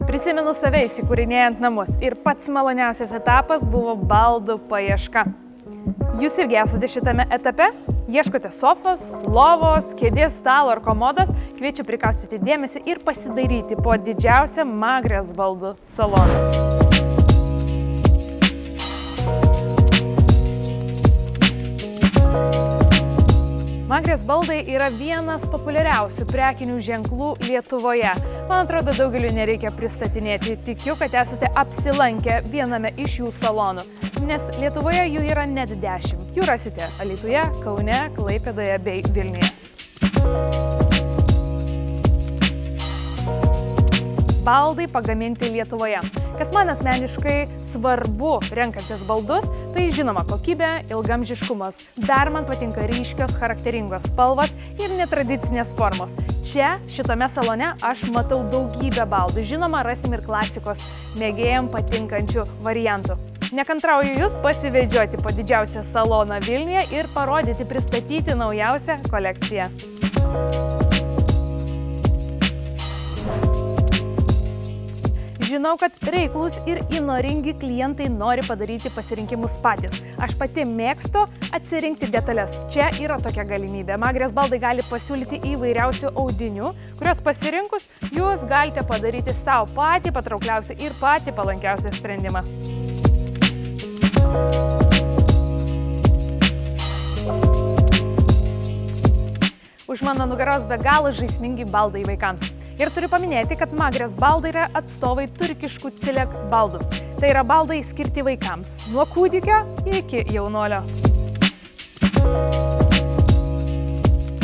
Prisimenu save įsikūrinėjant namus ir pats maloniausias etapas buvo baldų paieška. Jūs irgi esate šitame etape? Ieškote sofos, lovos, kėdės, stalo ar komodos? Kviečiu prikaustyti dėmesį ir pasidairyti po didžiausią Magrės baldų saloną. Magrės baldai yra vienas populiariausių prekinių ženklų Lietuvoje. Man atrodo, daugeliu nereikia pristatinėti. Tikiu, kad esate apsilankę viename iš jų salonų, nes Lietuvoje jų yra net 10. Jų rasite Alytuje, Kaune, Klaipėdoje bei Vilniuje. Baldai pagaminti Lietuvoje. Kas man asmeniškai svarbu renkantis baldus, tai žinoma kokybė, ilgamžiškumas. Dar man patinka ryškios, charakteringos spalvos ir netradicinės formos. Čia, šitame salone, aš matau daugybę baldų. Žinoma, rasim ir klasikos mėgėjam patinkančių variantų. Nekantrauju jūs pasivedžioti po didžiausią saloną Vilniuje ir parodyti, pristatyti naujausią kolekciją. Žinau, kad reiklūs ir įnoringi klientai nori padaryti pasirinkimus patys. Aš pati mėgstu atsirinkti detalės. Čia yra tokia galimybė. Magrės baldai gali pasiūlyti įvairiausių audinių, kurios pasirinkus jūs galite padaryti savo patį patraukliausią ir patį palankiausią sprendimą. Už mano nugaros be galo žaismingi baldai vaikams. Ir turiu paminėti, kad Magrės baldai yra atstovai turkiškų Cilek baldų. Tai yra baldai skirti vaikams, nuo kūdikio iki jaunolio.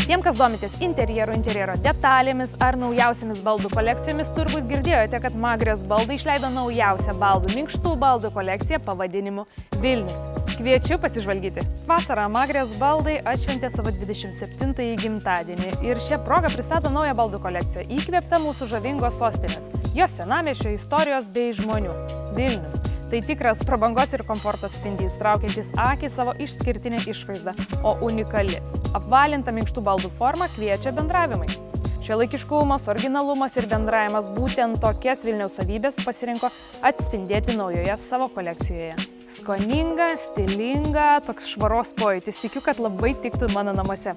Tiem, kas domitės interjero detalėmis ar naujausiamis baldų kolekcijomis, turbūt girdėjote, kad Magrės baldai išleido naujausią baldų, minkštų baldų kolekciją pavadinimu Vilnius. Kviečiu pasižvalgyti. Vasarą Magrės baldai atšventė savo 27-ąjį gimtadienį ir šią progą pristato naują baldų kolekciją, įkvėptą mūsų žavingos sostinės, jos senamiesčio istorijos bei žmonių. Vilnius. Tai tikras prabangos ir komforto atspindys, traukiantis akį savo išskirtinę išvaizdą, o unikali, apvalinta minkštų baldų forma kviečia bendravimai. Šiuolaikiškumas, originalumas ir bendravimas būtent tokias Vilniaus savybės pasirinko atspindėti naujoje savo kolekcijoje. Skoninga, stilinga, toks švaros pojūtis, tikiu, kad labai tiktų mano namuose.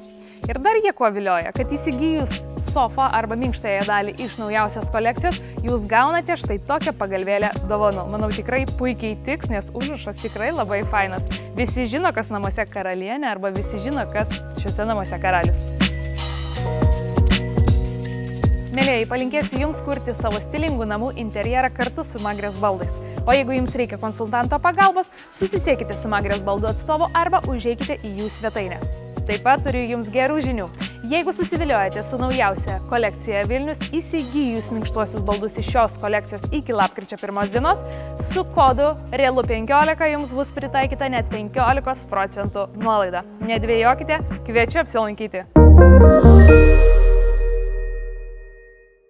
Ir dar jie kuo vilioja, kad įsigijus sofą arba minkštąją dalį iš naujausios kolekcijos, jūs gaunate štai tokią pagalvėlę dovanų. Manau, tikrai puikiai tiks, nes užrašas tikrai labai fainas. Visi žino, kas namuose karalienė, arba visi žino, kas šiuose namuose karalius. Mielieji, palinkėsiu jums kurti savo stilingų namų interjerą kartu su Magrės baldais. O jeigu jums reikia konsultanto pagalbos, susisiekite su Magrės baldų atstovu arba užeikite į jų svetainę. Taip pat turiu jums gerų žinių. Jeigu susiviliojate su naujausia kolekcija Vilnius, įsigijus minkštuosius baldus iš šios kolekcijos iki lapkričio 1 dienos, su kodu REALU15 jums bus pritaikyta net 15% nuolaida. Nedvejokite, kviečiu apsilankyti.